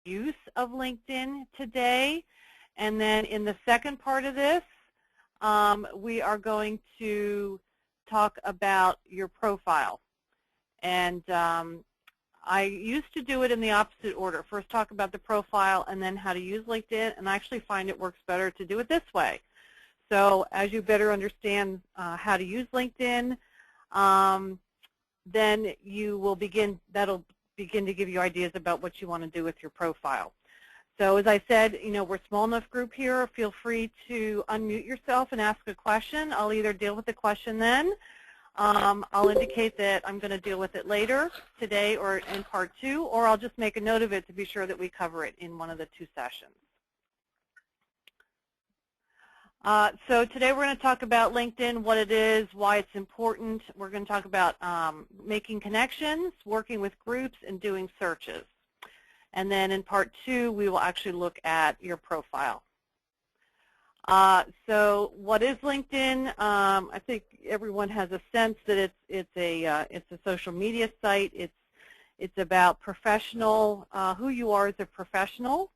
use of LinkedIn today. And then in the second part of this, we are going to talk about your profile. And I used to do it in the opposite order. First talk about the profile and then how to use LinkedIn, and I actually find it works better to do it this way. So as you better understand how to use LinkedIn, then you will that'll begin to give you ideas about what you want to do with your profile. So as I said, we're a small enough group here. Feel free to unmute yourself and ask a question. I'll either deal with the question then. I'll indicate that I'm going to deal with it later today or in part 2, or I'll just make a note of it to be sure that we cover it in one of the 2 sessions. So today we're going to talk about LinkedIn, what it is, why it's important. We're going to talk about making connections, working with groups, and doing searches. And then in part 2, we will actually look at your profile. So what is LinkedIn? I think everyone has a sense that it's a social media site. It's about professional, who you are as a professional,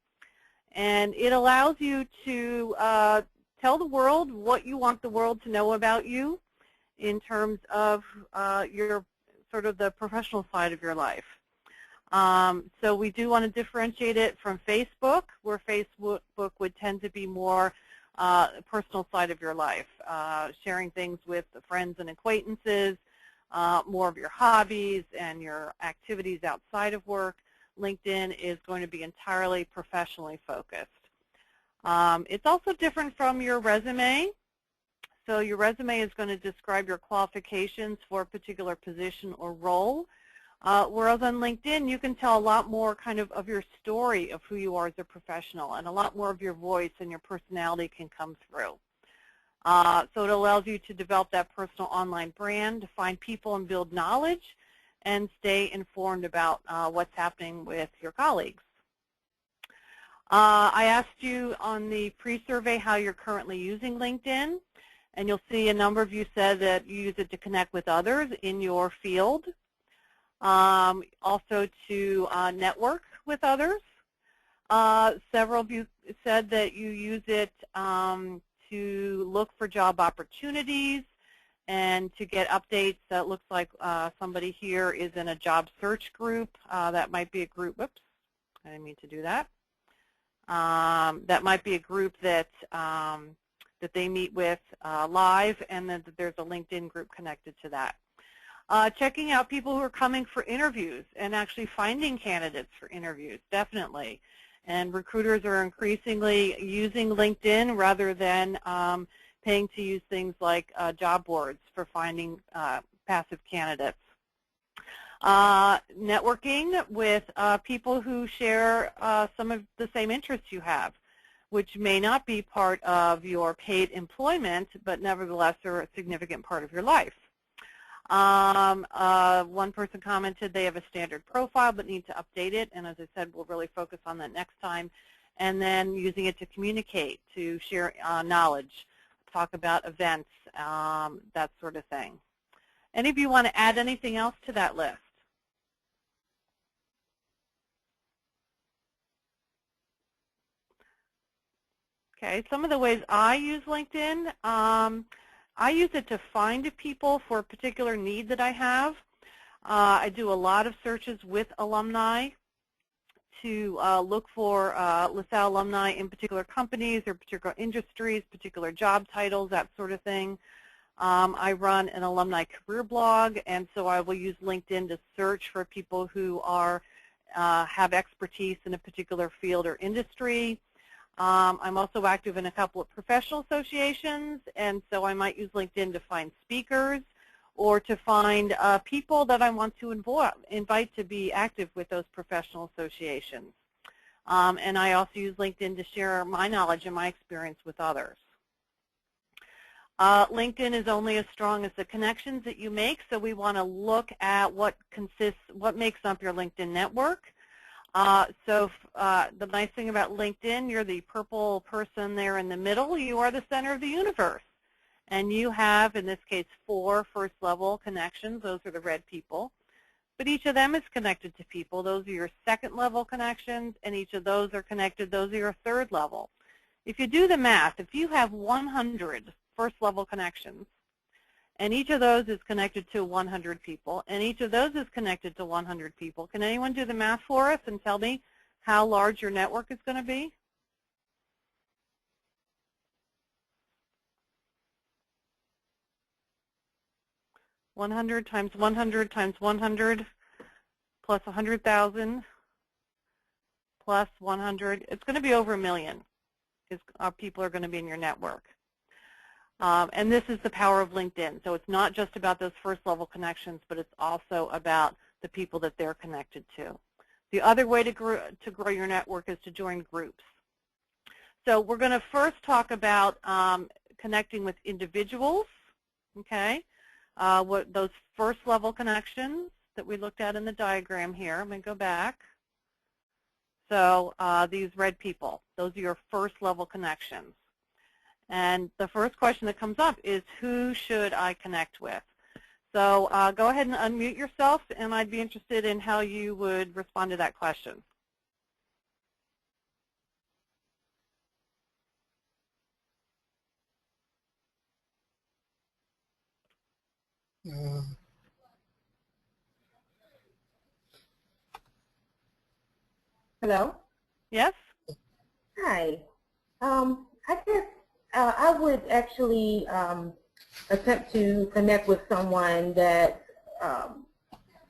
and it allows you to tell the world what you want the world to know about you in terms of your sort of the professional side of your life. So we do want to differentiate it from Facebook, where Facebook would tend to be more personal side of your life, sharing things with friends and acquaintances, more of your hobbies and your activities outside of work. LinkedIn is going to be entirely professionally focused. It's also different from your resume. So your resume is going to describe your qualifications for a particular position or role. Whereas on LinkedIn, you can tell a lot more kind of your story of who you are as a professional, and a lot more of your voice and your personality can come through. So it allows you to develop that personal online brand, to find people and build knowledge, and stay informed about what's happening with your colleagues. I asked you on the pre-survey how you're currently using LinkedIn, and you'll see a number of you said that you use it to connect with others in your field. Also to network with others. Several of you said that you use it to look for job opportunities and to get updates. That looks like somebody here is in a job search group. That might be a group, whoops, I didn't mean to do that. That might be a group that, that they meet with live, and then there's a LinkedIn group connected to that. Checking out people who are coming for interviews and actually finding candidates for interviews, definitely. And recruiters are increasingly using LinkedIn rather than paying to use things like job boards for finding passive candidates. Networking with people who share some of the same interests you have, which may not be part of your paid employment, but nevertheless are a significant part of your life. One person commented they have a standard profile but need to update it, and as I said, we'll really focus on that next time. And then using it to communicate, to share knowledge, talk about events, that sort of thing. Any of you want to add anything else to that list? Okay, some of the ways I use LinkedIn. I use it to find people for a particular need that I have. I do a lot of searches with alumni to look for LaSalle alumni in particular companies or particular industries, particular job titles, that sort of thing. I run an alumni career blog, and so I will use LinkedIn to search for people who are have expertise in a particular field or industry. I'm also active in a couple of professional associations, and so I might use LinkedIn to find speakers or to find people that I want to invite to be active with those professional associations. And I also use LinkedIn to share my knowledge and my experience with others. LinkedIn is only as strong as the connections that you make, so we want to look at what makes up your LinkedIn network. The nice thing about LinkedIn, you're the purple person there in the middle. You are the center of the universe. And you have, in this case, 4 first-level connections. Those are the red people. but each of them is connected to people. Those are your second level connections, and each of those are connected. Those are your third level. If you do the math, if you have 100 first level connections, and each of those is connected to 100 people, and each of those is connected to 100 people, can anyone do the math for us and tell me how large your network is going to be? $100 times 100 times 100 plus 100,000 plus 100. It's going to be over 1 million people are going to be in your network. And this is the power of LinkedIn. So it's not just about those first level connections, but it's also about the people that they're connected to. The other way to grow your network is to join groups. So we're going to first talk about connecting with individuals, okay? What those first level connections that we looked at in the diagram here. I'm going to go back. So these red people, those are your first level connections. And the first question that comes up is, who should I connect with? So go ahead and unmute yourself, and I'd be interested in how you would respond to that question. Hello? Yes? Hi. I guess I would actually attempt to connect with someone that,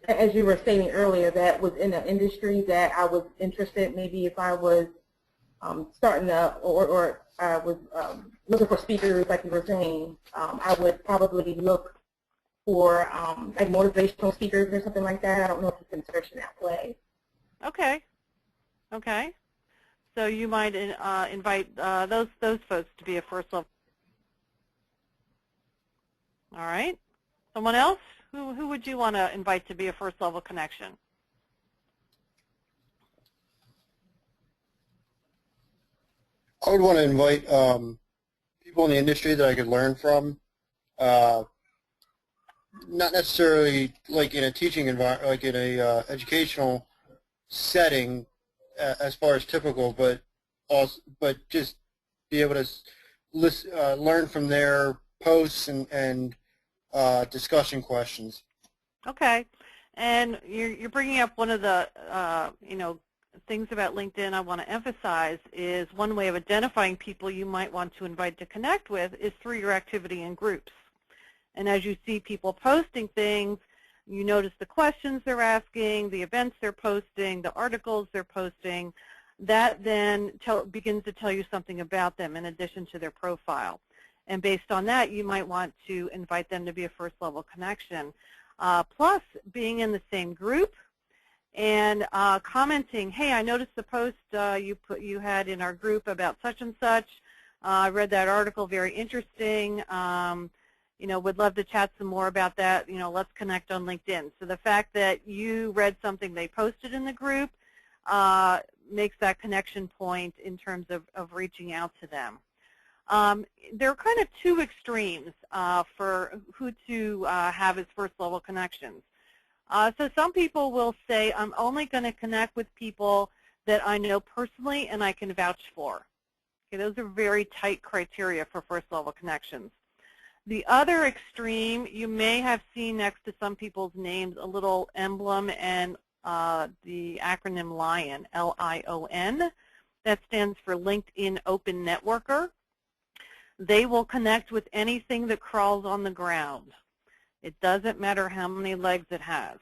as you were stating earlier, that was in an industry that I was interested. Maybe if I was starting up or I was looking for speakers, like you were saying, I would probably look for like motivational speakers or something like that. I don't know if you can search in that way. Okay. Okay. So you might invite those folks to be a first level. All right. Someone else? Who would you want to invite to be a first level connection? I would want to invite people in the industry that I could learn from. Not necessarily like in a teaching environment, like in a educational setting, as far as typical, but just be able to listen, learn from their posts and discussion questions. Okay, and you're bringing up one of the things about LinkedIn I want to emphasize is one way of identifying people you might want to invite to connect with is through your activity in groups. And as you see people posting things, you notice the questions they're asking, the events they're posting, the articles they're posting. That then begins to tell you something about them in addition to their profile. And based on that, you might want to invite them to be a first level connection. Plus, being in the same group and commenting, hey, I noticed the post you had in our group about such and such. I read that article, very interesting. Would love to chat some more about that. Let's connect on LinkedIn. So the fact that you read something they posted in the group makes that connection point in terms of reaching out to them. There are kind of two extremes for who to have as first level connections. So some people will say, I'm only going to connect with people that I know personally and I can vouch for. Okay, those are very tight criteria for first level connections. The other extreme, you may have seen next to some people's names a little emblem and the acronym LION, L-I-O-N. That stands for LinkedIn Open Networker. They will connect with anything that crawls on the ground. It doesn't matter how many legs it has.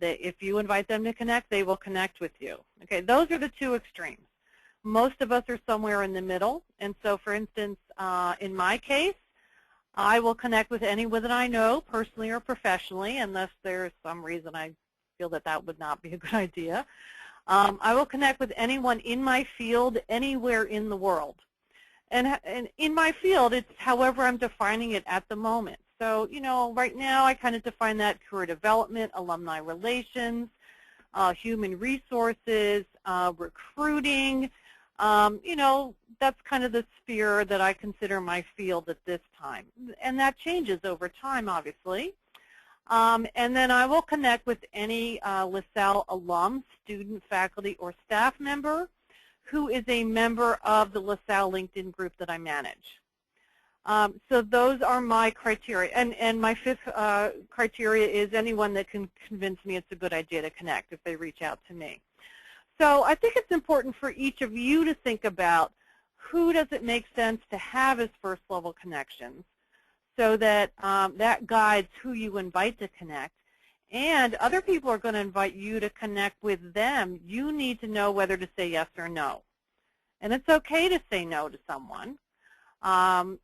If you invite them to connect, they will connect with you. Okay, those are the two extremes. Most of us are somewhere in the middle. And so, for instance, in my case, I will connect with anyone that I know, personally or professionally, unless there's some reason I feel that that would not be a good idea. I will connect with anyone in my field anywhere in the world. And in my field, it's however I'm defining it at the moment. So, right now I kind of define that career development, alumni relations, human resources, recruiting. That's kind of the sphere that I consider my field at this time. And that changes over time, obviously. And then I will connect with any LaSalle alum, student, faculty, or staff member who is a member of the LaSalle LinkedIn group that I manage. So those are my criteria. And my fifth criteria is anyone that can convince me it's a good idea to connect if they reach out to me. So I think it's important for each of you to think about who does it make sense to have as first level connections, so that that guides who you invite to connect. And other people are going to invite you to connect with them. You need to know whether to say yes or no. And it's okay to say no to someone. And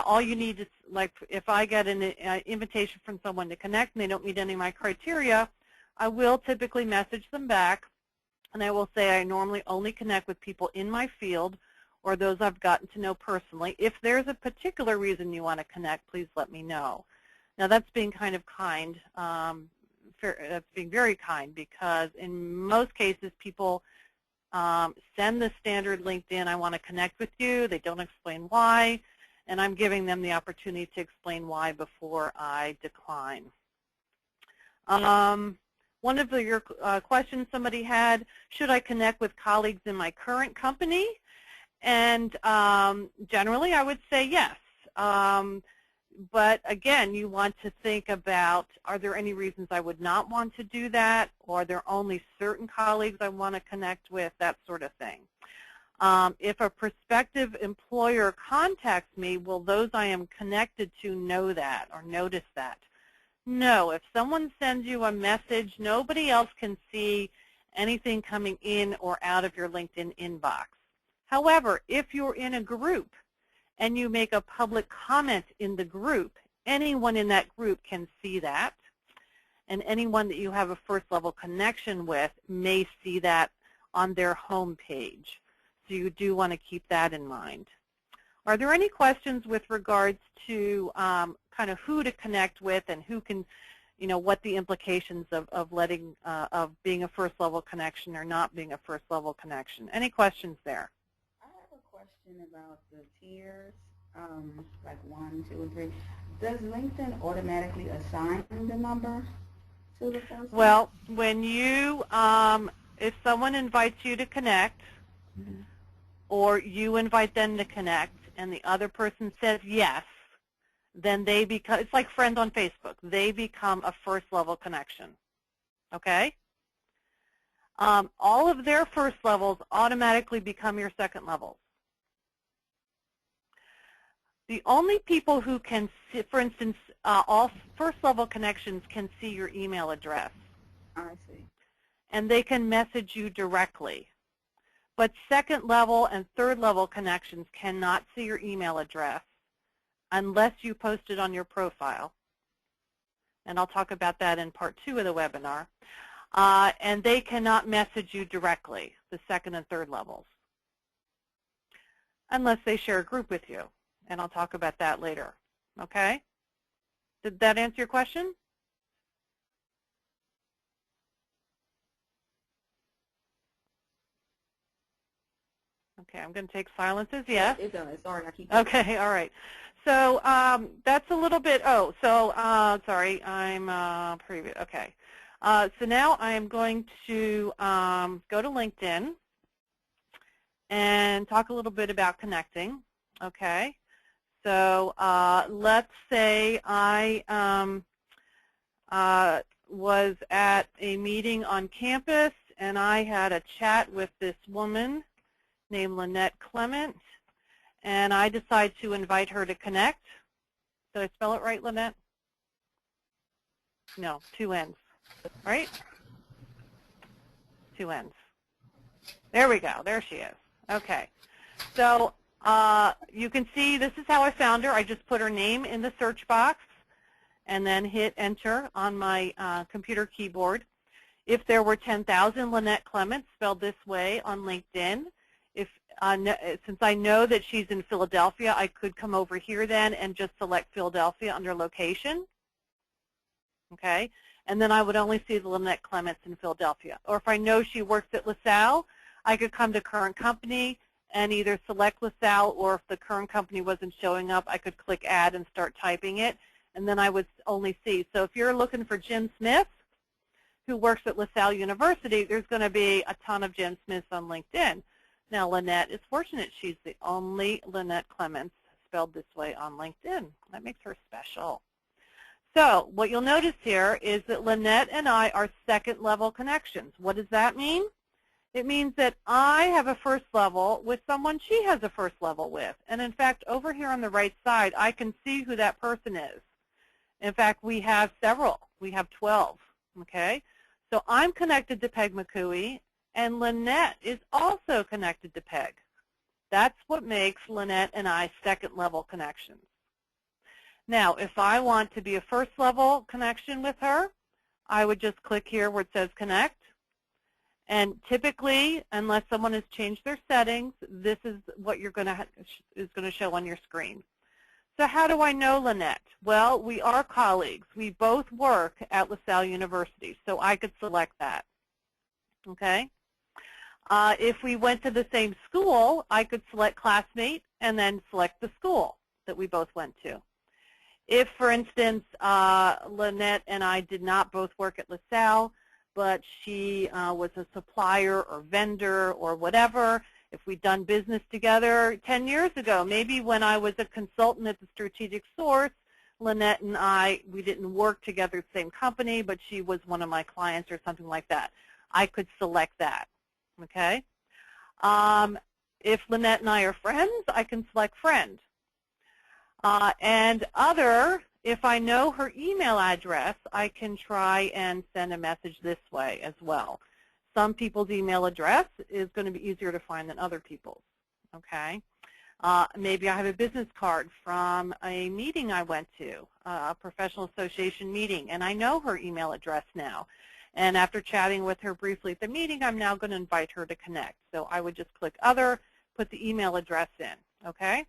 all you need is, like, if I get an invitation from someone to connect and they don't meet any of my criteria, I will typically message them back, and I will say I normally only connect with people in my field or those I've gotten to know personally. If there's a particular reason you want to connect, please let me know. Now, that's being kind of kind. That's being very kind, because in most cases people send the standard LinkedIn, I want to connect with you. They don't explain why, and I'm giving them the opportunity to explain why before I decline. One of your questions somebody had, should I connect with colleagues in my current company? And generally I would say yes. But again, you want to think about, are there any reasons I would not want to do that? Or are there only certain colleagues I want to connect with? That sort of thing. If a prospective employer contacts me, will those I am connected to know that or notice that? No. If someone sends you a message, nobody else can see anything coming in or out of your LinkedIn inbox. However, if you're in a group and you make a public comment in the group, anyone in that group can see that, and anyone that you have a first level connection with may see that on their home page. So you do want to keep that in mind. Are there any questions with regards to kind of who to connect with and who can, what the implications of being a first level connection or not being a first level connection? Any questions there? I have a question about the tiers, like 1, 2, and 3. Does LinkedIn automatically assign the number to the first? Well, when you, if someone invites you to connect, mm-hmm. or you invite them to connect, and the other person says yes, then they become, it's like friends on Facebook. They become a first level connection, okay? All of their first levels automatically become your second levels. The only people who can see, for instance, all first level connections can see your email address. I see. And they can message you directly. But second level and third level connections cannot see your email address unless you post it on your profile. And I'll talk about that in part 2 of the webinar. And they cannot message you directly, the second and third levels, unless they share a group with you. And I'll talk about that later. Okay? Did that answer your question? Okay, I'm going to take silence as yes. It does. Sorry, I keep. Okay, all right. So that's a little bit. Oh, so sorry, I'm previous. Okay. So now I am going to go to LinkedIn and talk a little bit about connecting. Okay. So let's say I was at a meeting on campus and I had a chat with this woman named Lynette Clement, and I decide to invite her to connect. Did I spell it right, Lynette? No, 2 N's, right? 2 N's. There we go. There she is. Okay. So you can see this is how I found her. I just put her name in the search box and then hit enter on my computer keyboard. If there were 10,000 Lynette Clement spelled this way on LinkedIn, since I know that she's in Philadelphia, I could come over here then and just select Philadelphia under location. Okay, and then I would only see the Lynette Clements in Philadelphia. Or if I know she works at LaSalle, I could come to current company and either select LaSalle, or if the current company wasn't showing up, I could click add and start typing it, and then I would only see. So if you're looking for Jim Smith, who works at LaSalle University, there's going to be a ton of Jim Smiths on LinkedIn. Now, Lynette is fortunate. She's the only Lynette Clements spelled this way on LinkedIn. That makes her special. So what you'll notice here is that Lynette and I are second-level connections. What does that mean? It means that I have a first level with someone she has a first level with. And in fact, over here on the right side, I can see who that person is. In fact, we have several. We have 12, okay? So I'm connected to Peg McCooey, and Lynette is also connected to Peg. That's what makes Lynette and I second-level connections. Now, if I want to be a first-level connection with her, I would just click here where it says Connect. And typically, unless someone has changed their settings, this is what you're going to show on your screen. So how do I know Lynette? Well, we are colleagues. We both work at LaSalle University, so I could select that. Okay? If we went to the same school, I could select classmate and then select the school that we both went to. If, for instance, Lynette and I did not both work at LaSalle, but she was a supplier or vendor or whatever, if we'd done business together 10 years ago, maybe when I was a consultant at the Strategic Source, Lynette and I, we didn't work together at the same company, but she was one of my clients or something like that. I could select that, okay? If Lynette and I are friends, I can select friend. And other, if I know her email address, I can try and send a message this way as well. Some people's email address is going to be easier to find than other people's, okay? Maybe I have a business card from a meeting I went to, a professional association meeting, and I know her email address now. And after chatting with her briefly at the meeting, I'm now going to invite her to connect. So I would just click Other, put the email address in, okay?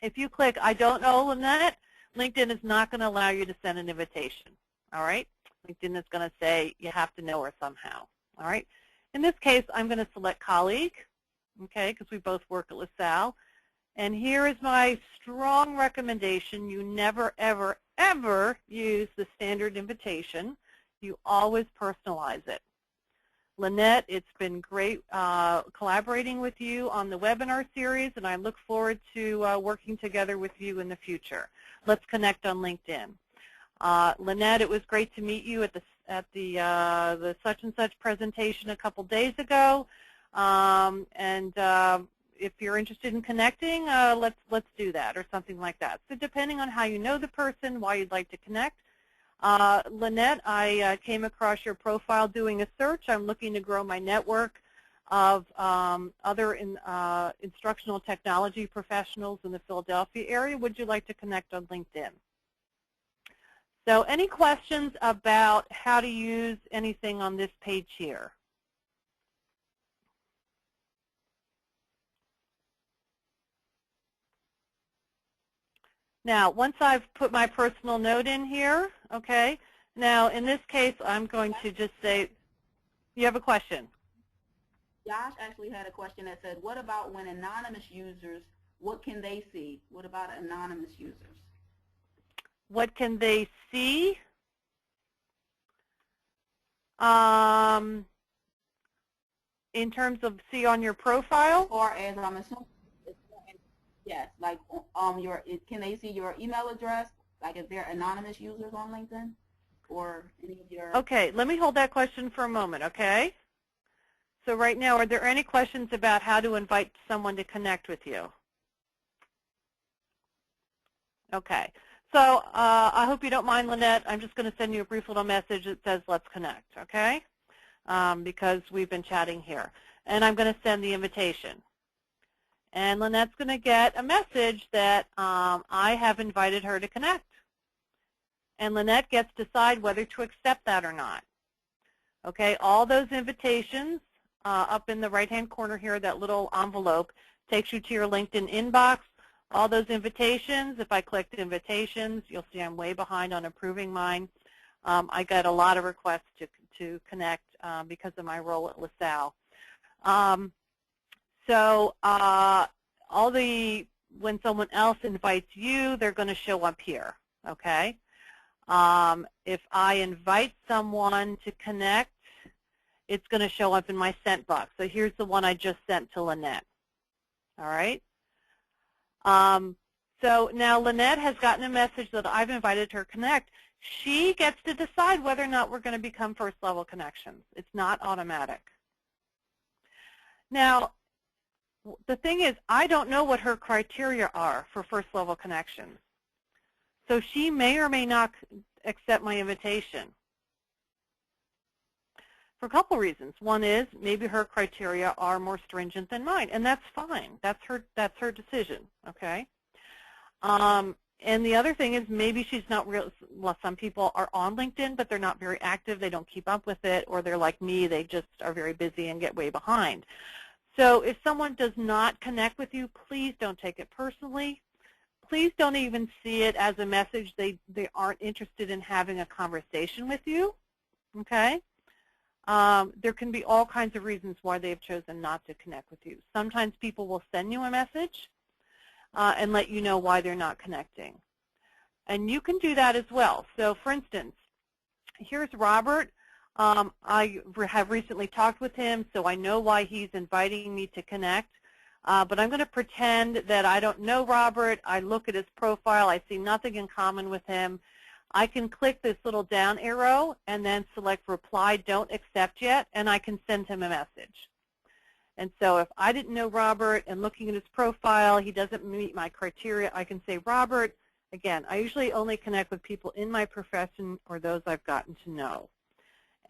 If you click I don't know Lynette, LinkedIn is not going to allow you to send an invitation, all right? LinkedIn is going to say you have to know her somehow, all right? In this case, I'm going to select colleague, okay, because we both work at LaSalle. And here is my strong recommendation. You never, ever, ever use the standard invitation. You always personalize it. Lynette, it's been great collaborating with you on the webinar series, and I look forward to working together with you in the future. Let's connect on LinkedIn. Lynette, it was great to meet you at the such and such presentation a couple days ago. If you're interested in connecting, let's do that or something like that. So depending on how you know the person, why you'd like to connect. Lynette, I came across your profile doing a search. I'm looking to grow my network of other instructional technology professionals in the Philadelphia area. Would you like to connect on LinkedIn? So any questions about how to use anything on this page here? Now, once I've put my personal note in here, okay, now in this case, I'm going to just say, you have a question? Josh actually had a question that said, what about when anonymous users, what can they see? What about anonymous users? What can they see? In terms of see on your profile? Or as I'm assuming, yes, like can they see your email address? Like if they're anonymous users on LinkedIn or any of your... Okay, let me hold that question for a moment, okay? So right now, are there any questions about how to invite someone to connect with you? Okay, so I hope you don't mind, Lynette. I'm just going to send you a brief little message that says let's connect, okay? Because we've been chatting here. And I'm going to send the invitation. And Lynette's going to get a message that I have invited her to connect. And Lynette gets to decide whether to accept that or not. Okay, all those invitations up in the right-hand corner here, that little envelope, takes you to your LinkedIn inbox. All those invitations, if I clicked invitations, you'll see I'm way behind on approving mine. I got a lot of requests to connect because of my role at LaSalle. When someone else invites you, they're going to show up here, okay? If I invite someone to connect, it's going to show up in my sent box. So here's the one I just sent to Lynette. All right. So now Lynette has gotten a message that I've invited her to connect. She gets to decide whether or not we're going to become first level connections. It's not automatic. Now, the thing is, I don't know what her criteria are for first level connections. So she may or may not accept my invitation for a couple reasons. One is maybe her criteria are more stringent than mine, and that's fine. That's her decision, okay? And the other thing is maybe she's not real. Well, some people are on LinkedIn, but they're not very active. They don't keep up with it, or they're like me. They just are very busy and get way behind. So if someone does not connect with you, please don't take it personally. Please don't even see it as a message they aren't interested in having a conversation with you, okay? There can be all kinds of reasons why they've chosen not to connect with you. Sometimes people will send you a message and let you know why they're not connecting. And you can do that as well. So for instance, here's Robert. I have recently talked with him, so I know why he's inviting me to connect. But I'm going to pretend that I don't know Robert. I look at his profile. I see nothing in common with him. I can click this little down arrow and then select reply, don't accept yet, and I can send him a message. And so if I didn't know Robert and looking at his profile, he doesn't meet my criteria, I can say, Robert, again, I usually only connect with people in my profession or those I've gotten to know.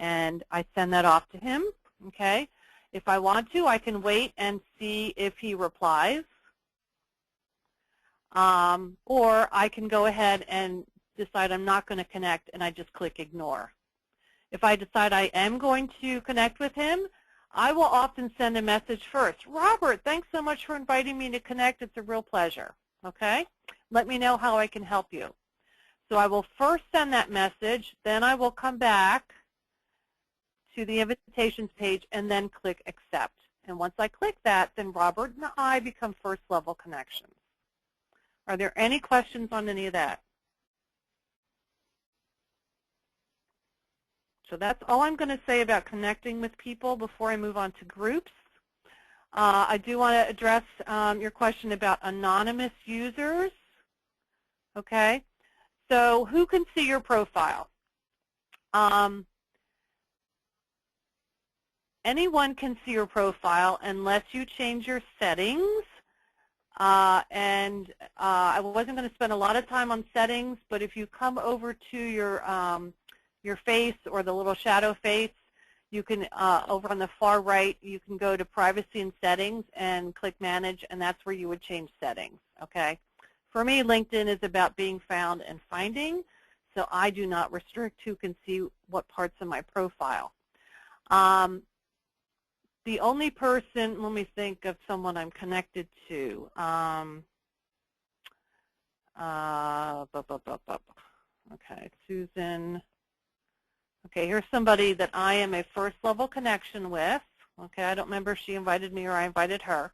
And I send that off to him, okay? If I want to, I can wait and see if he replies. Or I can go ahead and decide I'm not going to connect, and I just click ignore. If I decide I am going to connect with him, I will often send a message first. Robert, thanks so much for inviting me to connect. It's a real pleasure. Okay? Let me know how I can help you. So I will first send that message, then I will come back to the invitations page and then click accept. And once I click that, then Robert and I become first level connections. Are there any questions on any of that? So that's all I'm going to say about connecting with people before I move on to groups. I do want to address your question about anonymous users. Okay, so who can see your profile? Anyone can see your profile unless you change your settings. I wasn't going to spend a lot of time on settings, but if you come over to your face or the little shadow face, you can, over on the far right, you can go to privacy and settings and click manage, and that's where you would change settings, okay? For me, LinkedIn is about being found and finding, so I do not restrict who can see what parts of my profile. The only person, let me think of someone I'm connected to. Okay, Susan. Okay, here's somebody that I am a first level connection with. Okay, I don't remember if she invited me or I invited her.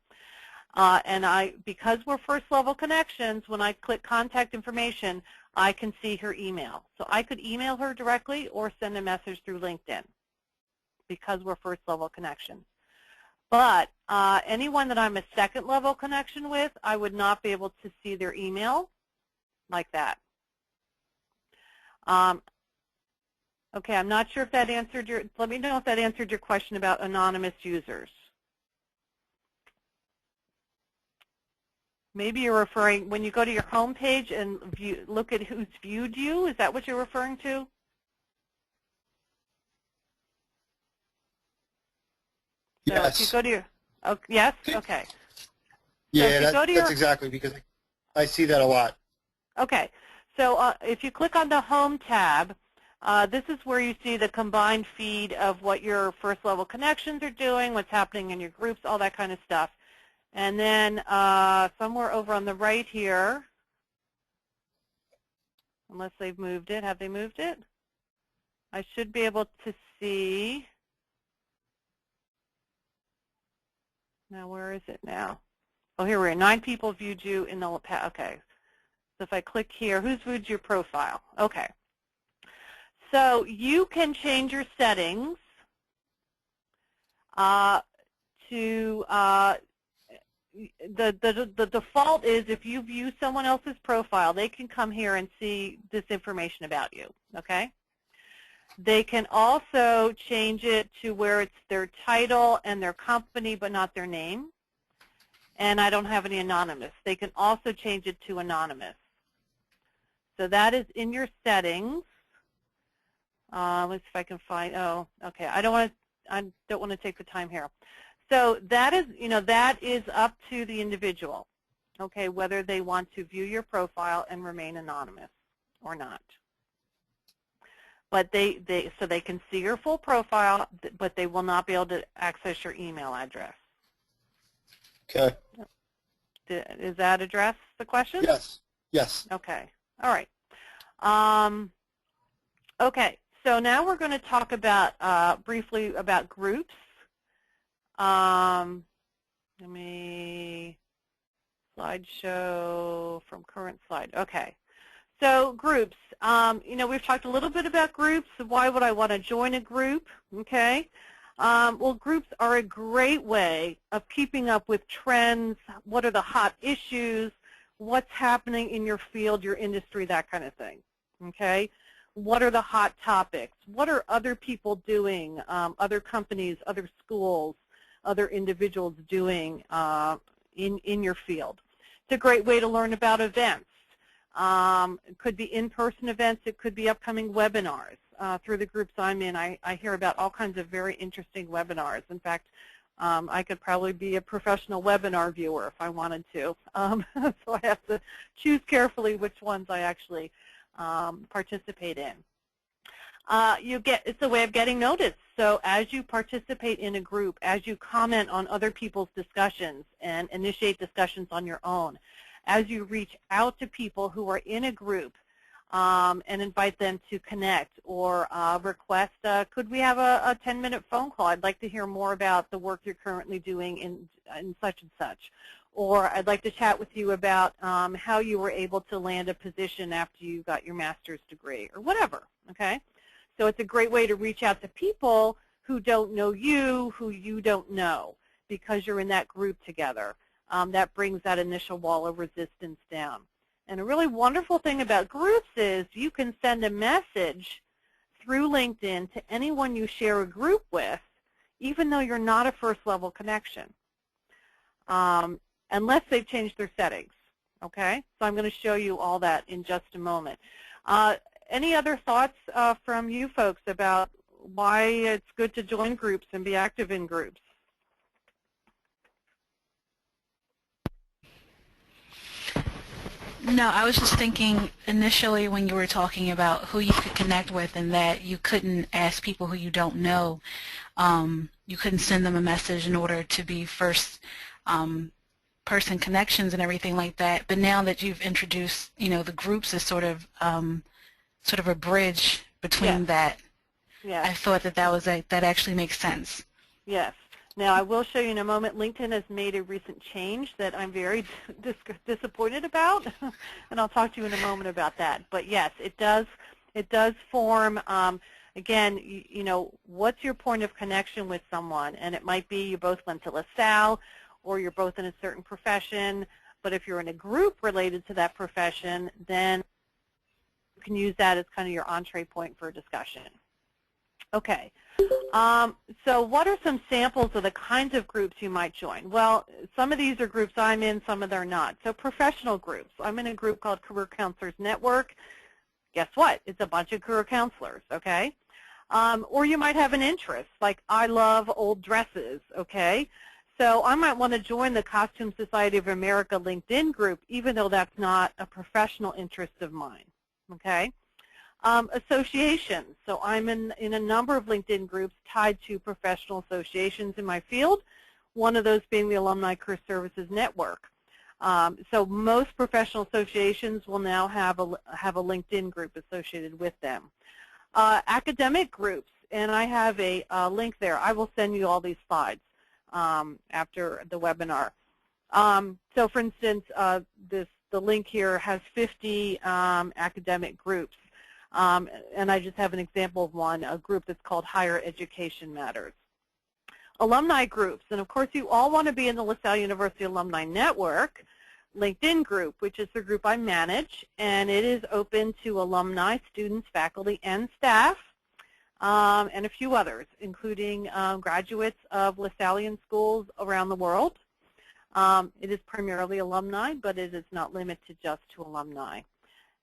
And because we're first level connections, when I click contact information, I can see her email. So I could email her directly or send a message through LinkedIn because we're first level connections. But anyone that I'm a second level connection with, I would not be able to see their email like that. Okay, I'm not sure if that answered your, let me know if that answered your question about anonymous users. Maybe you're referring, when you go to your home page and look at who's viewed you, is that what you're referring to? So Yes. if you go to your, oh, yes? Okay. Yeah, so that's exactly, because I see that a lot. Okay, so if you click on the Home tab, this is where you see the combined feed of what your first level connections are doing, what's happening in your groups, all that kind of stuff. And then somewhere over on the right here, unless they've moved it, have they moved it? I should be able to see. Now, where is it now? Oh, here we are. 9 people viewed you in the, okay. So if I click here, who's viewed your profile? Okay. So you can change your settings to the default is if you view someone else's profile, they can come here and see this information about you, okay? They can also change it to where it's their title and their company but not their name. And I don't have any anonymous. They can also change it to anonymous. So that is in your settings. Let's see if I can find, oh, okay. I don't want to take the time here. So that is, that is up to the individual, okay, whether they want to view your profile and remain anonymous or not. But so they can see your full profile, but they will not be able to access your email address. Okay. Does that address the question? Yes. Yes. Okay. All right. Okay. So now we're going to talk about briefly about groups. Let me slideshow from current slide. Okay. So groups. We've talked a little bit about groups. Why would I want to join a group? Okay. Well, groups are a great way of keeping up with trends. What are the hot issues? What's happening in your field, your industry, that kind of thing. Okay. What are the hot topics? What are other people doing, other companies, other schools, other individuals doing in your field? It's a great way to learn about events. It could be in-person events. It could be upcoming webinars. Through the groups I'm in, I hear about all kinds of very interesting webinars. In fact, I could probably be a professional webinar viewer if I wanted to. So I have to choose carefully which ones I actually participate in. It's a way of getting noticed. So as you participate in a group, as you comment on other people's discussions and initiate discussions on your own, as you reach out to people who are in a group and invite them to connect or request, could we have a 10-minute phone call? I'd like to hear more about the work you're currently doing in such and such. Or I'd like to chat with you about how you were able to land a position after you got your master's degree, or whatever, okay? So it's a great way to reach out to people who don't know you, who you don't know, because you're in that group together. That brings that initial wall of resistance down. And a really wonderful thing about groups is you can send a message through LinkedIn to anyone you share a group with, even though you're not a first-level connection, unless they've changed their settings, okay? So I'm going to show you all that in just a moment. Any other thoughts from you folks about why it's good to join groups and be active in groups? No, I was just thinking initially when you were talking about who you could connect with and that you couldn't ask people who you don't know. You couldn't send them a message in order to be first person connections and everything like that. But now that you've introduced, the groups as sort of a bridge between that, Yes. I thought that actually makes sense. Yes. Now, I will show you in a moment, LinkedIn has made a recent change that I'm very disappointed about, and I'll talk to you in a moment about that. But yes, it does form, again, what's your point of connection with someone? And it might be you both went to LaSalle, or you're both in a certain profession, but if you're in a group related to that profession, then you can use that as kind of your entree point for a discussion. Okay. So what are some samples of the kinds of groups you might join? Well, some of these are groups I'm in, some of them are not. So professional groups. I'm in a group called Career Counselors Network. Guess what? It's a bunch of career counselors, okay? Or you might have an interest, like I love old dresses, okay? So I might want to join the Costume Society of America LinkedIn group, even though that's not a professional interest of mine, okay? Associations. So I'm in a number of LinkedIn groups tied to professional associations in my field, one of those being the Alumni Career Services Network. So most professional associations will now have a LinkedIn group associated with them. Academic groups, and I have a link there. I will send you all these slides after the webinar. So for instance, the link here has 50 academic groups. And I just have an example of one, a group that's called Higher Education Matters. Alumni groups, and of course you all want to be in the LaSalle University Alumni Network LinkedIn group, which is the group I manage, and it is open to alumni, students, faculty, and staff, and a few others, including graduates of LaSallian schools around the world. It is primarily alumni, but it is not limited just to alumni.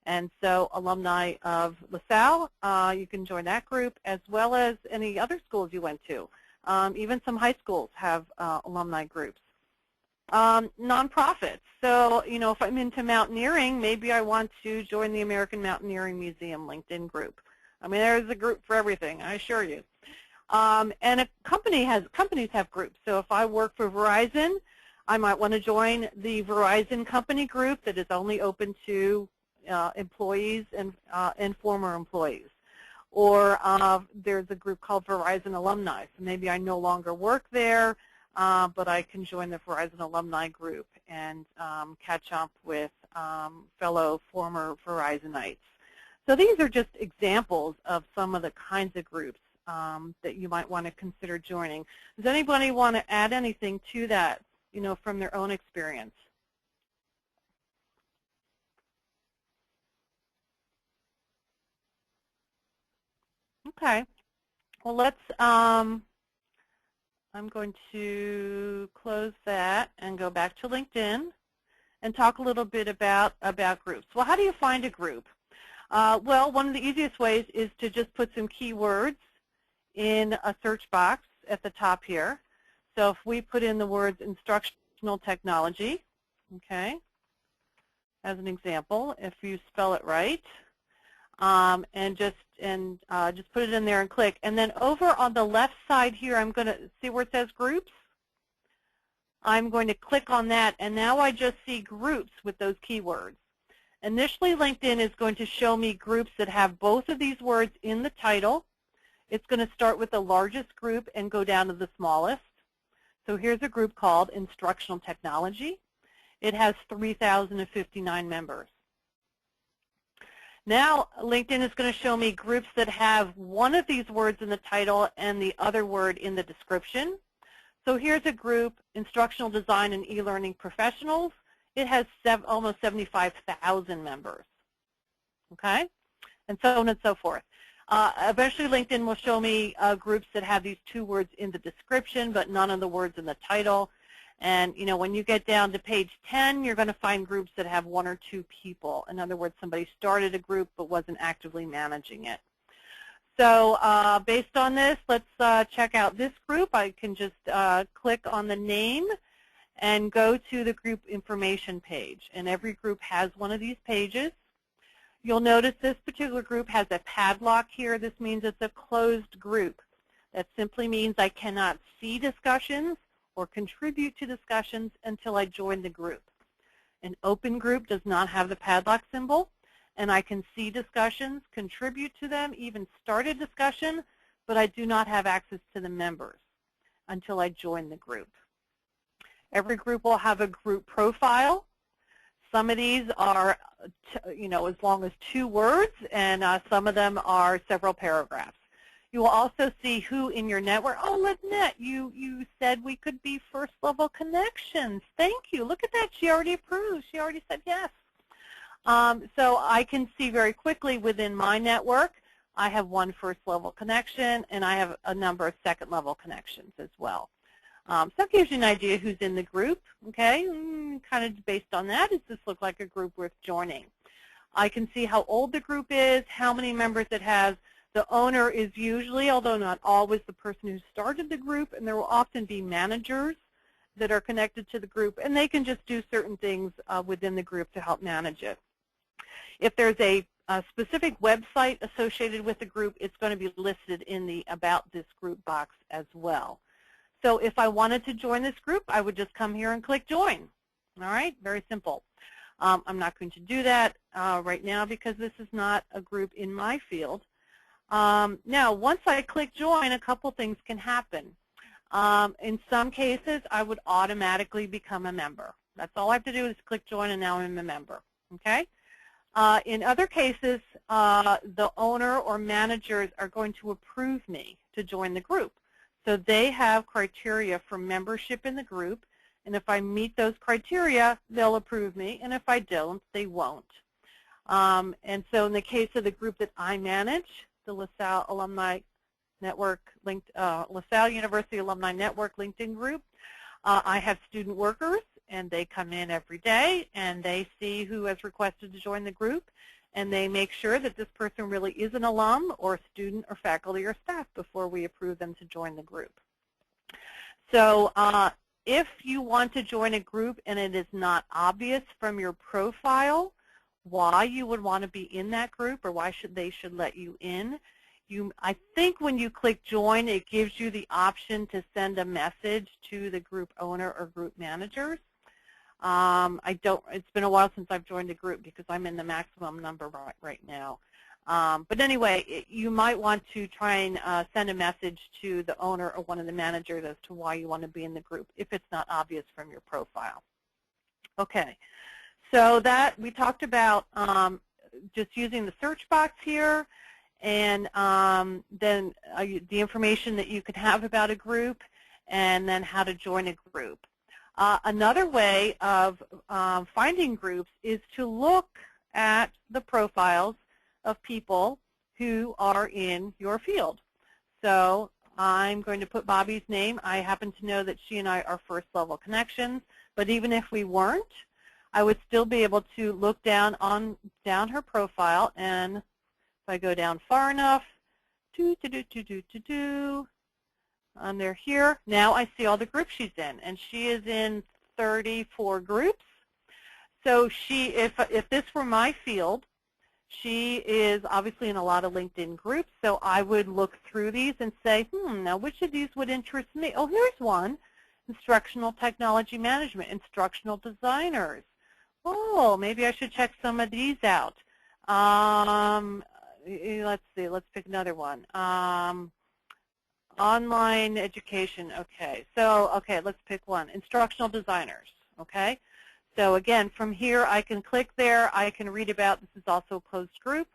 And so alumni of LaSalle, you can join that group, as well as any other schools you went to. Even some high schools have alumni groups. Nonprofits. So, you know, if I'm into mountaineering, maybe I want to join the American Mountaineering Museum LinkedIn group. I mean, there's a group for everything, I assure you. And companies have groups. So if I work for Verizon, I might want to join the Verizon company group that is only open to employees and former employees. Or there's a group called Verizon Alumni. So maybe I no longer work there, but I can join the Verizon Alumni group and catch up with fellow former Verizonites. So these are just examples of some of the kinds of groups that you might want to consider joining. Does anybody want to add anything to that, you know, from their own experience? Okay. Well, let's, I'm going to close that and go back to LinkedIn and talk a little bit about groups. Well, how do you find a group? Well, one of the easiest ways is to just put some keywords in a search box at the top here. So if we put in the words instructional technology, okay, as an example, if you spell it right, and just put it in there and click. And then over on the left side here, I'm going to see where it says groups. I'm going to click on that, and now I just see groups with those keywords. Initially, LinkedIn is going to show me groups that have both of these words in the title. It's going to start with the largest group and go down to the smallest. So here's a group called Instructional Technology. It has 3,059 members. Now, LinkedIn is going to show me groups that have one of these words in the title and the other word in the description. So here's a group, Instructional Design and E-Learning Professionals. It has almost 75,000 members, okay? And so on and so forth. Eventually, LinkedIn will show me groups that have these two words in the description, but none of the words in the title. And, you know, when you get down to page 10, you're going to find groups that have one or two people. In other words, somebody started a group but wasn't actively managing it. So based on this, let's check out this group. I can just click on the name and go to the group information page. And every group has one of these pages. You'll notice this particular group has a padlock here. This means it's a closed group. That simply means I cannot see discussions or contribute to discussions until I join the group. An open group does not have the padlock symbol, and I can see discussions, contribute to them, even start a discussion, but I do not have access to the members until I join the group. Every group will have a group profile. Some of these are, you know, as long as 2 words, and some of them are several paragraphs. You will also see who in your network. Oh, Lynette, you said we could be first level connections. Thank you. Look at that. She already approved. She already said yes. So I can see very quickly within my network, I have 1 first level connection, and I have a number of second level connections as well. So that gives you an idea who's in the group, okay? Kind of based on that, does this look like a group worth joining? I can see how old the group is, how many members it has. The owner is usually, although not always, the person who started the group, and there will often be managers that are connected to the group, and they can just do certain things within the group to help manage it. If there's a specific website associated with the group, it's going to be listed in the About This Group box as well. So if I wanted to join this group, I would just come here and click Join. All right, very simple. I'm not going to do that right now because this is not a group in my field. Now, once I click Join, a couple things can happen. In some cases, I would automatically become a member. That's all I have to do is click Join, and now I'm a member. Okay? In other cases, the owner or managers are going to approve me to join the group. So they have criteria for membership in the group, and if I meet those criteria, they'll approve me, and if I don't, they won't. And so in the case of the group that I manage, the LaSalle Alumni Network, LaSalle University Alumni Network LinkedIn group, I have student workers, and they come in every day, and they see who has requested to join the group, and they make sure that this person really is an alum or student or faculty or staff before we approve them to join the group. So if you want to join a group and it is not obvious from your profile why you would want to be in that group or why they should let you in, I think when you click join, it gives you the option to send a message to the group owner or group managers. It's been a while since I've joined a group because I'm in the maximum number right now. But anyway, you might want to try and send a message to the owner or one of the managers as to why you want to be in the group if it's not obvious from your profile. Okay, so that we talked about just using the search box here, and then the information that you could have about a group, and then how to join a group. Another way of finding groups is to look at the profiles of people who are in your field. So I'm going to put Bobby's name. I happen to know that she and I are first level connections, but even if we weren't, I would still be able to look down her profile, and if I go down far enough, under here, now I see all the groups she's in, and she is in 34 groups. So if this were my field, she is obviously in a lot of LinkedIn groups, so I would look through these and say, now which of these would interest me? Oh, here's one, instructional technology management, instructional designers. Oh, maybe I should check some of these out. Let's see, let's pick another one. Online education, okay. So, let's pick one, instructional designers, okay? So again, from here I can click there, I can read about, this is also a closed group,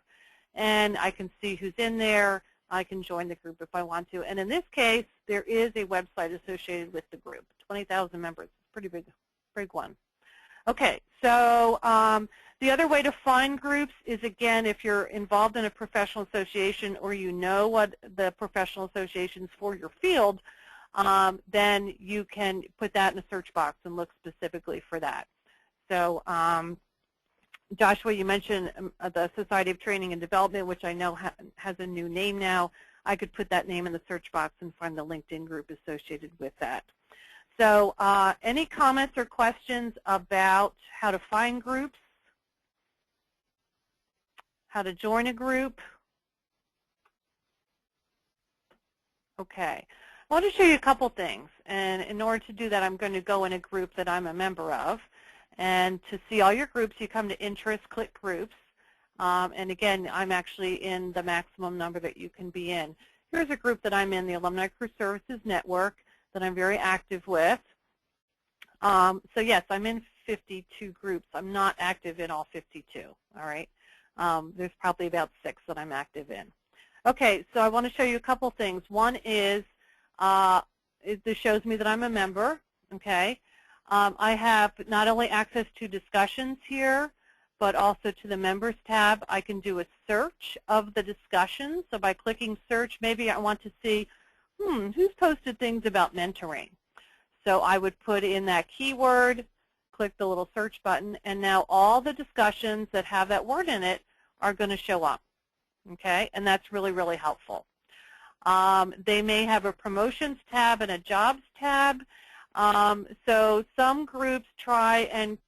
and I can see who's in there, I can join the group if I want to. And in this case, there is a website associated with the group, 20,000 members, pretty big one. Okay, so the other way to find groups is, again, if you're involved in a professional association or you know what the professional associations for your field, then you can put that in a search box and look specifically for that. So Joshua, you mentioned the Society of Training and Development, which I know has a new name now. I could put that name in the search box and find the LinkedIn group associated with that. So any comments or questions about how to find groups, how to join a group? Okay. I want to show you a couple things, and in order to do that, I'm going to go in a group that I'm a member of. And to see all your groups, you come to Interest, click Groups. And again, I'm actually in the maximum number that you can be in. Here's a group that I'm in, the Alumni Career Services Network, that I'm very active with. So yes, I'm in 52 groups. I'm not active in all 52, all right? There's probably about 6 that I'm active in. Okay, so I want to show you a couple things. One is, this shows me that I'm a member, okay? I have not only access to discussions here, but also to the Members tab. I can do a search of the discussions. So by clicking search, maybe I want to see, who's posted things about mentoring? So I would put in that keyword, click the little search button, and now all the discussions that have that word in it are going to show up, okay? And that's really, really helpful. They may have a promotions tab and a jobs tab. So some groups try, and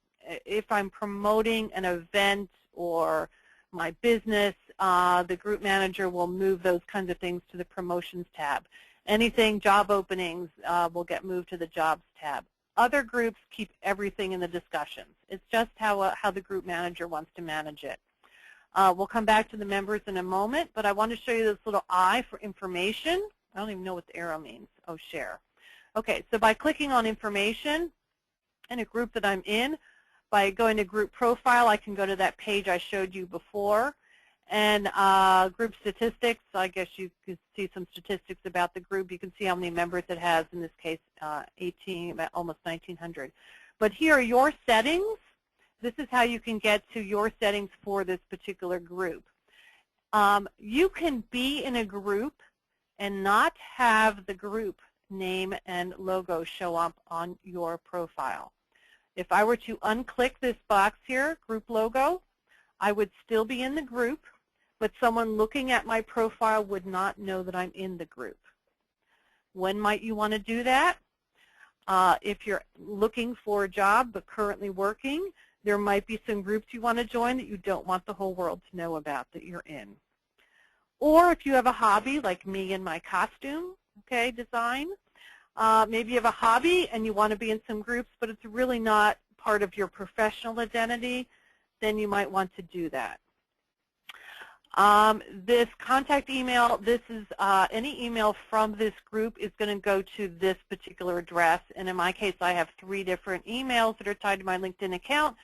if I'm promoting an event or my business, the group manager will move those kinds of things to the promotions tab. Anything job openings will get moved to the jobs tab. Other groups keep everything in the discussions. It's just how the group manager wants to manage it. We'll come back to the members in a moment, but I want to show you this little I for information. I don't even know what the arrow means. Oh, share. Okay, so by clicking on information in a group that I'm in, By going to group profile, I can go to that page I showed you before. And group statistics, I guess you could see some statistics about the group. You can see how many members it has, in this case 18, about almost 1,900. But here are your settings. This is how you can get to your settings for this particular group. You can be in a group and not have the group name and logo show up on your profile. If I were to unclick this box here, group logo, I would still be in the group, but someone looking at my profile would not know that I'm in the group. When might you want to do that? If you're looking for a job but currently working, there might be some groups you want to join that you don't want the whole world to know about that you're in. Or if you have a hobby, like me and my costume, okay, design, maybe you have a hobby and you want to be in some groups, but it's really not part of your professional identity, then you might want to do that. This contact email, this is any email from this group is going to go to this particular address. And in my case, I have 3 different emails that are tied to my LinkedIn account.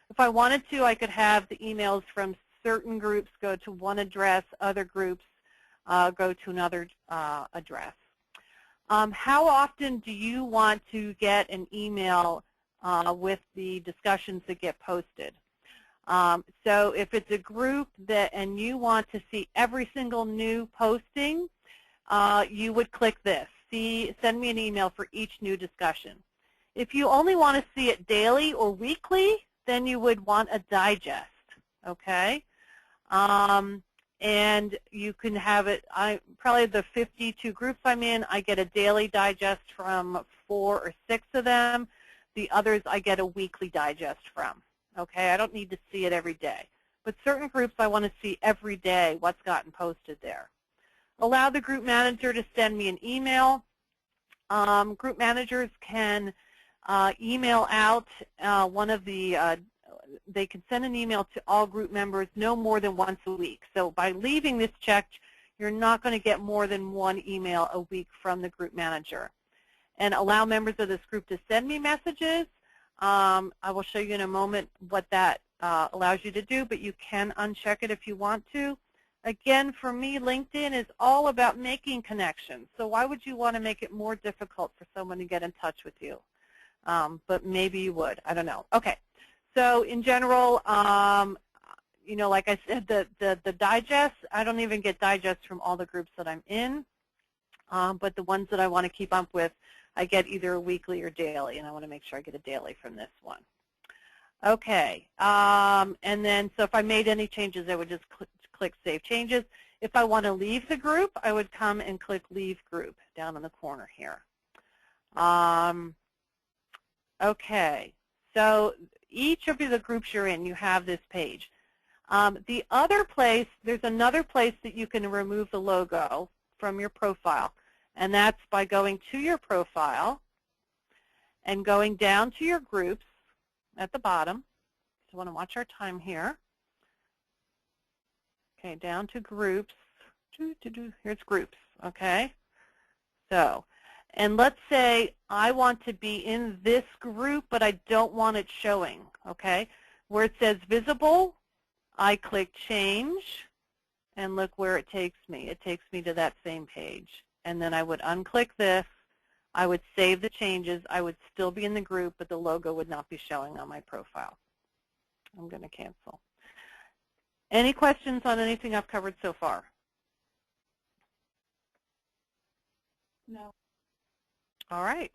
If I wanted to, I could have the emails from certain groups go to one address, other groups go to another address. How often do you want to get an email with the discussions that get posted? So if it's a group and you want to see every single new posting, you would click this, send me an email for each new discussion. If you only want to see it daily or weekly, then you would want a digest, okay? And you can have it, probably the 52 groups I'm in, I get a daily digest from 4 or 6 of them. The others I get a weekly digest from. Okay, I don't need to see it every day. But certain groups I want to see every day what's gotten posted there. Allow the group manager to send me an email. Group managers can email out they can send an email to all group members no more than once a week. So by leaving this checked, you're not going to get more than 1 email a week from the group manager. And allow members of this group to send me messages. I will show you in a moment what that allows you to do, but you can uncheck it if you want to. Again, for me, LinkedIn is all about making connections. So why would you want to make it more difficult for someone to get in touch with you? But maybe you would. I don't know. Okay. So in general, you know, like I said, the digests, I don't even get digests from all the groups that I'm in, but the ones that I want to keep up with, I get either weekly or daily, and I want to make sure I get a daily from this one. Okay, and then so if I made any changes, I would just click Save Changes. If I want to leave the group, I would come and click Leave Group down in the corner here. Okay, so each of the groups you're in, you have this page. The other place, there's another place that you can remove the logo from your profile, and that's by going to your profile and going down to your groups at the bottom. So I want to watch our time here. Okay, down to groups. Here's groups, okay? So, and let's say I want to be in this group, but I don't want it showing, okay? Where it says visible, I click change, and look where it takes me. It takes me to that same page. And then I would unclick this. I would save the changes. I would still be in the group, but the logo would not be showing on my profile. I'm going to cancel. Any questions on anything I've covered so far? No. All right.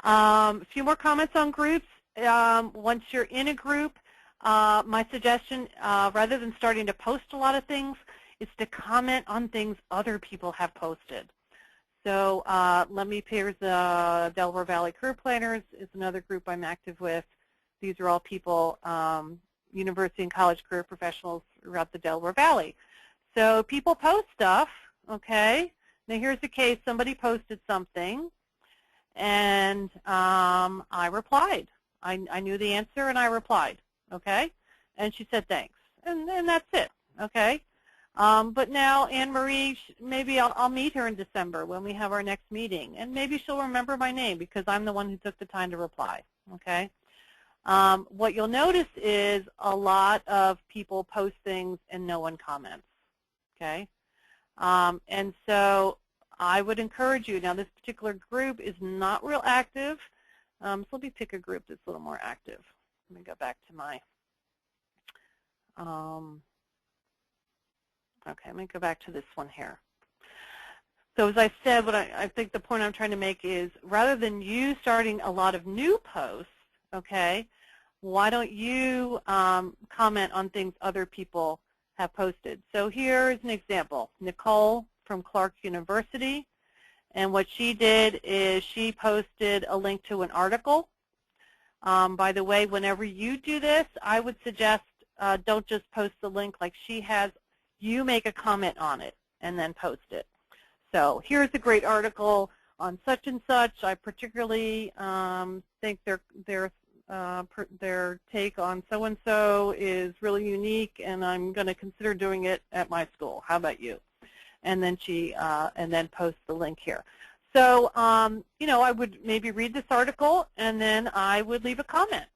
A few more comments on groups. Once you're in a group, my suggestion, rather than starting to post a lot of things, is to comment on things other people have posted. So here's the Delaware Valley Career Planners is another group I'm active with. These are all people, university and college career professionals throughout the Delaware Valley. So people post stuff, okay? Now here's the case, somebody posted something, and I replied. I knew the answer, and I replied, okay? And she said thanks, and that's it, okay? But now Anne-Marie, maybe I'll meet her in December when we have our next meeting, and maybe she'll remember my name because I'm the one who took the time to reply, okay? What you'll notice is a lot of people post things and no one comments, okay? And so I would encourage you, now this particular group is not real active, so let me pick a group that's a little more active. Let me go back to my, okay, let me go back to this one here. So as I said, what I think the point I'm trying to make is rather than you starting a lot of new posts, okay, why don't you comment on things other people have posted? So here's an example. Nicole from Clark University, and what she did is she posted a link to an article. By the way, whenever you do this, I would suggest don't just post the link like she has. You make a comment on it and then post it. So here's a great article on such and such. I particularly think their take on so-and-so is really unique, and I'm going to consider doing it at my school. How about you? And then she and then post the link here. So you know, I would maybe read this article and then I would leave a comment.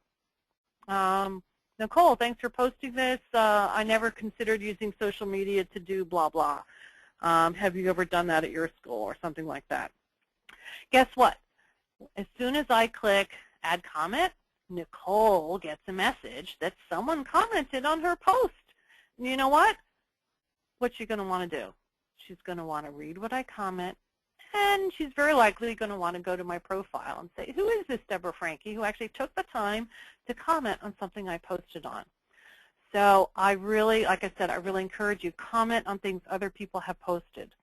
Nicole, thanks for posting this. I never considered using social media to do blah blah. Have you ever done that at your school or something like that? Guess what? As soon as I click add comment, Nicole gets a message that someone commented on her post. And you know what? What's she going to want to do? She's going to want to read what I comment, and she's very likely going to want to go to my profile and say, who is this Deborah Franke who actually took the time to comment on something I posted on? So I really, like I said, I really encourage you, comment on things other people have posted.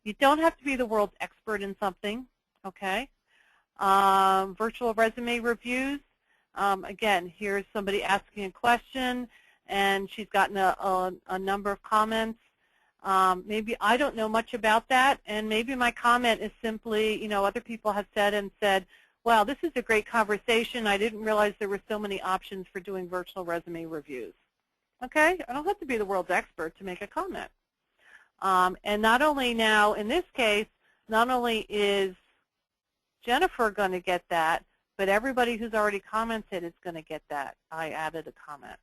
You don't have to be the world's expert in something, okay? Virtual resume reviews. Again, here's somebody asking a question, and she's gotten a number of comments. Maybe I don't know much about that, and maybe my comment is simply, you know, other people have said, wow, this is a great conversation. I didn't realize there were so many options for doing virtual resume reviews. Okay, I don't have to be the world's expert to make a comment. And not only now, in this case, not only is Jennifer going to get that, but everybody who's already commented is going to get that. I added a comment.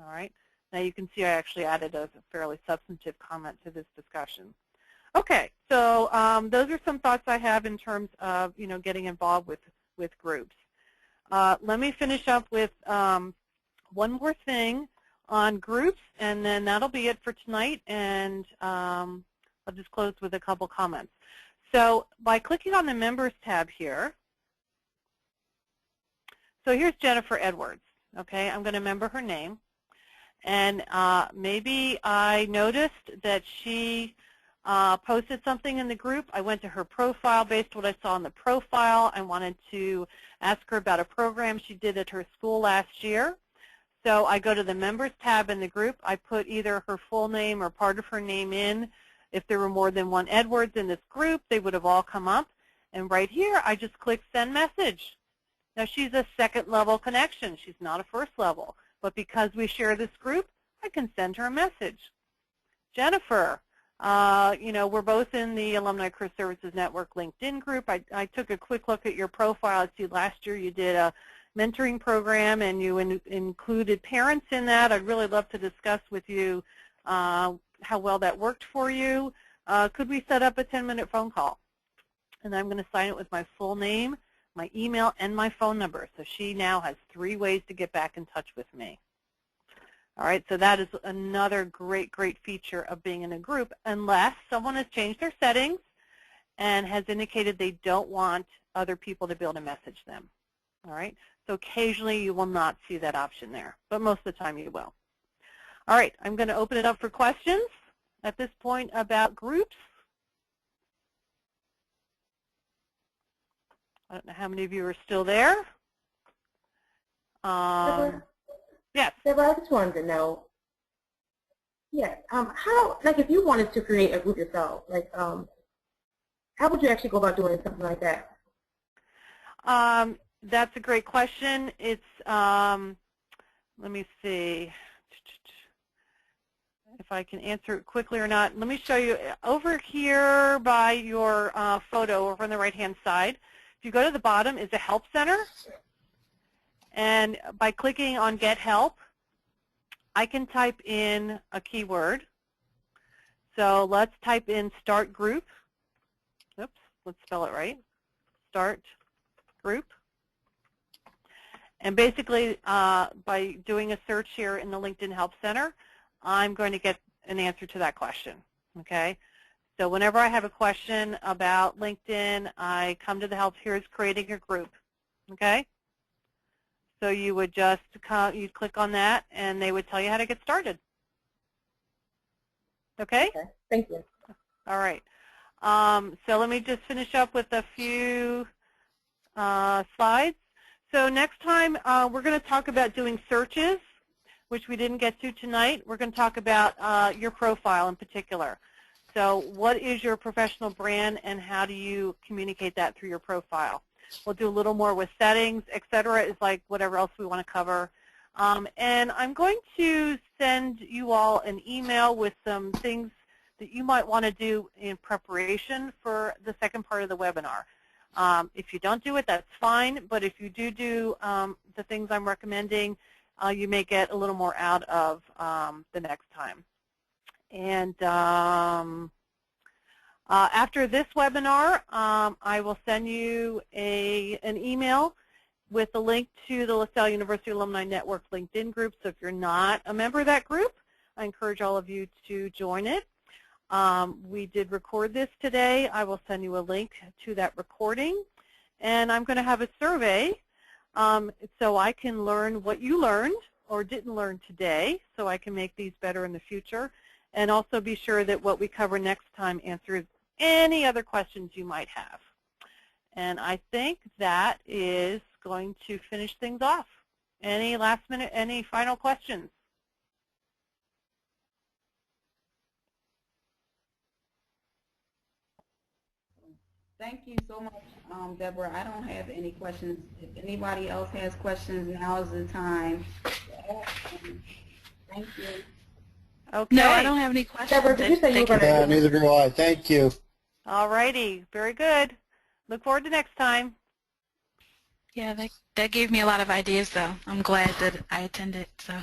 All right. Now you can see I actually added a fairly substantive comment to this discussion. Okay, so those are some thoughts I have in terms of, you know, getting involved with groups. Let me finish up with one more thing on groups, and then that'll be it for tonight, and I'll just close with a couple comments. So by clicking on the Members tab here, so here's Jennifer Edwards. Okay, I'm going to remember her name. And maybe I noticed that she posted something in the group. I went to her profile based on what I saw in the profile. I wanted to ask her about a program she did at her school last year. So I go to the Members tab in the group. I put either her full name or part of her name in. If there were more than one Edwards in this group, they would have all come up. And right here, I just click Send Message. Now, she's a second-level connection. She's not a first-level. But because we share this group, I can send her a message. Jennifer, you know, we're both in the Alumni Career Services Network LinkedIn group. I took a quick look at your profile. I see last year you did a mentoring program and you included parents in that. I'd really love to discuss with you how well that worked for you. Could we set up a 10-minute phone call? And I'm going to sign it with my full name, my email, and my phone number. So she now has 3 ways to get back in touch with me. All right, so that is another great, great feature of being in a group, unless someone has changed their settings and has indicated they don't want other people to be able to message them. All right, so occasionally you will not see that option there, but most of the time you will. All right, I'm going to open it up for questions at this point about groups. I don't know how many of you are still there. Yes. Deborah, I just wanted to know. Yes. How, like, if you wanted to create a group yourself, like, how would you actually go about doing something like that? That's a great question. It's, let me see if I can answer it quickly or not. Let me show you over here by your photo over on the right-hand side. If you go to the bottom is a help center, And by clicking on Get Help, I can type in a keyword. So let's type in Start Group. Oops, let's spell it right. Start Group. And basically, by doing a search here in the LinkedIn Help Center, I'm going to get an answer to that question, okay? So whenever I have a question about LinkedIn, I come to the help. Here's creating a group, okay? So you would just you'd click on that, and they would tell you how to get started. Okay? Okay, thank you. All right. So let me just finish up with a few slides. So next time, we're going to talk about doing searches, which we didn't get to tonight. We're going to talk about your profile in particular. So what is your professional brand, and how do you communicate that through your profile? We'll do a little more with settings, etc. Is like whatever else we want to cover. And I'm going to send you all an email with some things that you might want to do in preparation for the second part of the webinar. If you don't do it, that's fine, but if you do the things I'm recommending, you may get a little more out of the next time. And after this webinar, I will send you an email with a link to the LaSalle University Alumni Network LinkedIn group. So if you're not a member of that group, I encourage all of you to join it. We did record this today. I will send you a link to that recording. And I'm going to have a survey so I can learn what you learned or didn't learn today, so I can make these better in the future. And also be sure that what we cover next time answers any other questions you might have. And I think that is going to finish things off. Any last minute, any final questions? Thank you so much, Deborah. I don't have any questions. If anybody else has questions, now is the time to ask them. Thank you. Okay. No, I don't have any questions. Deborah, did you say you were Thank going to? Yeah, neither do I. Thank you. All righty. Very good. Look forward to next time. Yeah, that gave me a lot of ideas, though. I'm glad that I attended. So.